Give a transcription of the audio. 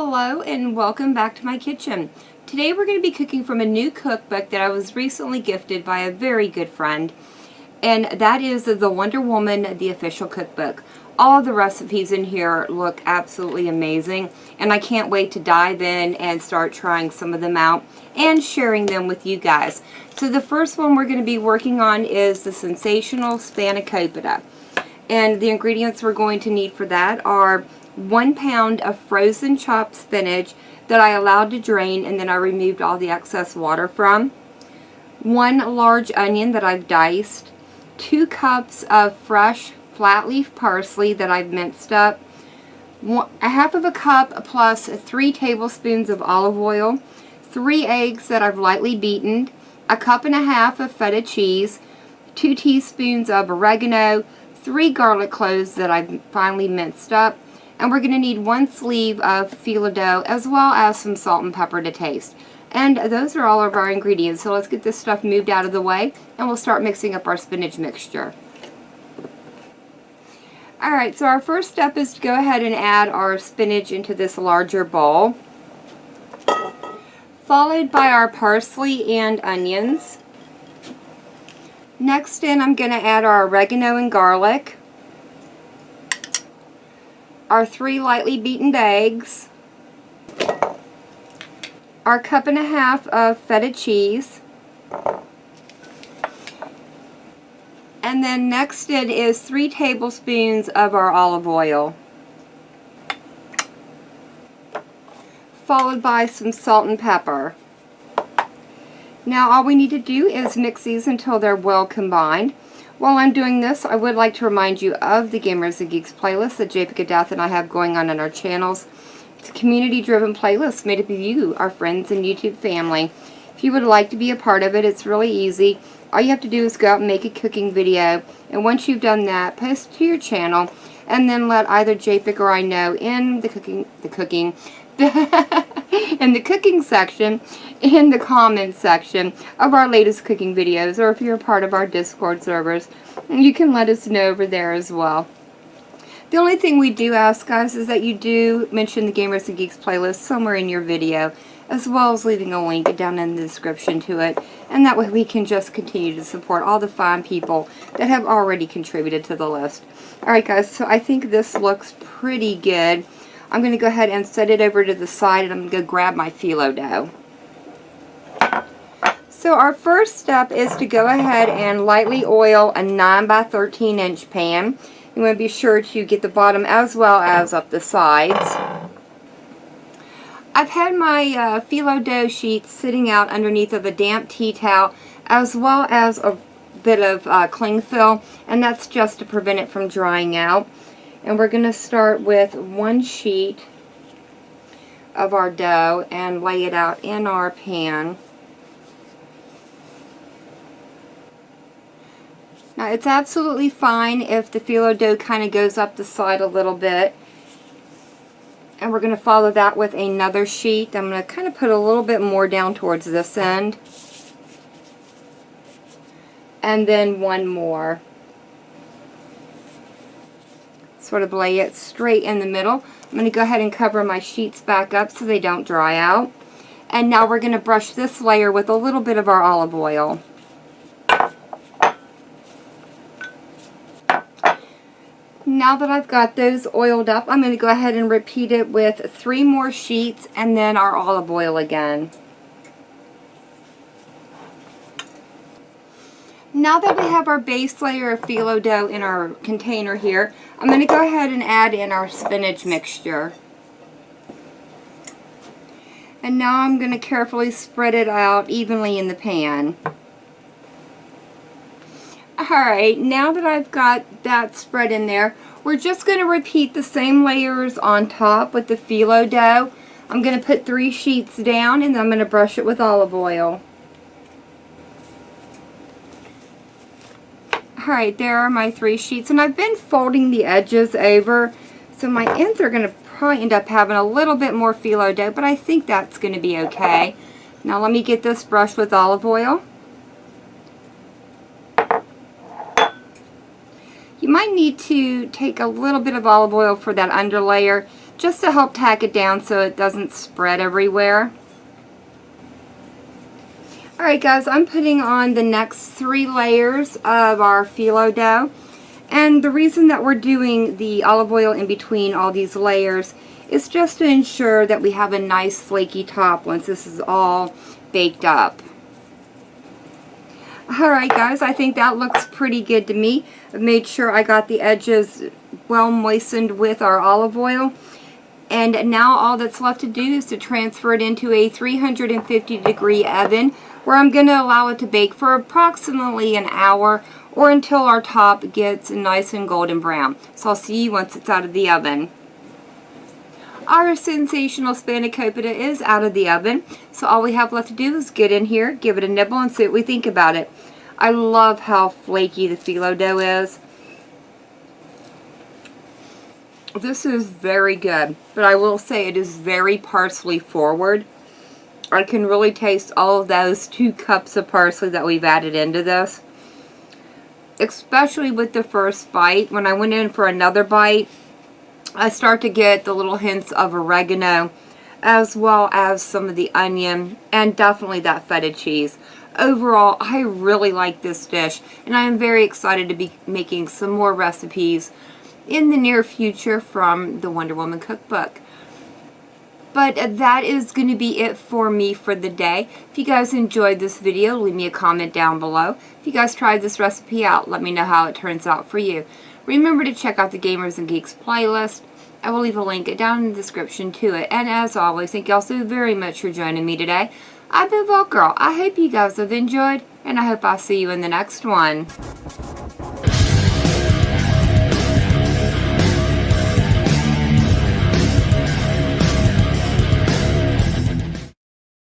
Hello and welcome back to my kitchen. Today we're going to be cooking from a new cookbook that I was recently gifted by a very good friend, and that is the Wonder Woman, the official cookbook. All of the recipes in here look absolutely amazing, and I can't wait to dive in and start trying some of them out and sharing them with you guys. So the first one we're going to be working on is the Sensational Spanakopita, and the ingredients we're going to need for that are 1 pound of frozen chopped spinach that I allowed to drain and then I removed all the excess water from, 1 large onion that I've diced, 2 cups of fresh flat leaf parsley that I've minced up, a half of a cup plus 3 tablespoons of olive oil, 3 eggs that I've lightly beaten, a cup and a half of feta cheese, 2 teaspoons of oregano, 3 garlic cloves that I've finely minced up, and we're going to need 1 sleeve of phyllo dough as well as some salt and pepper to taste. And those are all of our ingredients, so let's get this stuff moved out of the way and we'll start mixing up our spinach mixture. Alright, so our first step is to go ahead and add our spinach into this larger bowl, followed by our parsley and onions. Next in, I'm going to add our oregano and garlic, our 3 lightly beaten eggs, our cup and a half of feta cheese, and then next in is 3 tablespoons of our olive oil, followed by some salt and pepper. Now all we need to do is mix these until they're well combined. While I'm doing this, I would like to remind you of the Gamers and Geeks playlist that JP Gadath and I have going on our channels. It's a community-driven playlist made up of you, our friends and YouTube family. If you would like to be a part of it, it's really easy. All you have to do is go out and make a cooking video, and once you've done that, post it to your channel, and then let either JPIC or I know in the cooking section, in the comments section of our latest cooking videos, or if you're a part of our Discord servers, you can let us know over there as well. The only thing we do ask, guys, is that you do mention the Gamers and Geeks playlist somewhere in your video, as well as leaving a link down in the description to it, and that way we can just continue to support all the fine people that have already contributed to the list. Alright guys, so I think this looks pretty good. I'm going to go ahead and set it over to the side, and I'm going to go grab my phyllo dough. So our first step is to go ahead and lightly oil a 9 by 13 inch pan. You want to be sure to get the bottom as well as up the sides. I've had my phyllo dough sheet sitting out underneath of a damp tea towel as well as a bit of cling film, and that's just to prevent it from drying out. And we're going to start with 1 sheet of our dough and lay it out in our pan. Now it's absolutely fine if the phyllo dough kind of goes up the side a little bit. And we're going to follow that with another sheet. I'm going to kind of put a little bit more down towards this end. And then 1 more. Sort of lay it straight in the middle. I'm going to go ahead and cover my sheets back up so they don't dry out. And now we're going to brush this layer with a little bit of our olive oil. Now that I've got those oiled up, I'm going to go ahead and repeat it with 3 more sheets and then our olive oil again. Now that we have our base layer of phyllo dough in our container here, I'm going to go ahead and add in our spinach mixture. And now I'm going to carefully spread it out evenly in the pan. Alright, now that I've got that spread in there, we're just going to repeat the same layers on top with the phyllo dough. I'm going to put 3 sheets down and then I'm going to brush it with olive oil. Alright, there are my 3 sheets, and I've been folding the edges over, so my ends are going to probably end up having a little bit more phyllo dough, but I think that's going to be okay. Now let me get this brushed with olive oil. You might need to take a little bit of olive oil for that underlayer. just to help tack it down so it doesn't spread everywhere. Alright guys, I'm putting on the next 3 layers of our phyllo dough. And the reason that we're doing the olive oil in between all these layers is just to ensure that we have a nice flaky top once this is all baked up. Alright guys, I think that looks pretty good to me. I've made sure I got the edges well moistened with our olive oil. And now all that's left to do is to transfer it into a 350-degree oven, where I'm going to allow it to bake for approximately an hour or until our top gets nice and golden brown. So I'll see you once it's out of the oven. Our Sensational Spanakopita is out of the oven, so all we have left to do is get in here, give it a nibble, and see what we think about it. I love how flaky the phyllo dough is. This is very good, but I will say it is very parsley forward. I can really taste all of those 2 cups of parsley that we've added into this. Especially with the first bite. When I went in for another bite, I start to get the little hints of oregano, as well as some of the onion, and definitely that feta cheese. Overall, I really like this dish, and I am very excited to be making some more recipes in the near future from the Wonder Woman cookbook. But that is going to be it for me for the day. If you guys enjoyed this video, leave me a comment down below. If you guys tried this recipe out, let me know how it turns out for you. Remember to check out the Gamers and Geeks playlist. I will leave a link down in the description to it. And as always, thank you all so very much for joining me today. I've been Vault Girl. I hope you guys have enjoyed, and I hope I'll see you in the next one.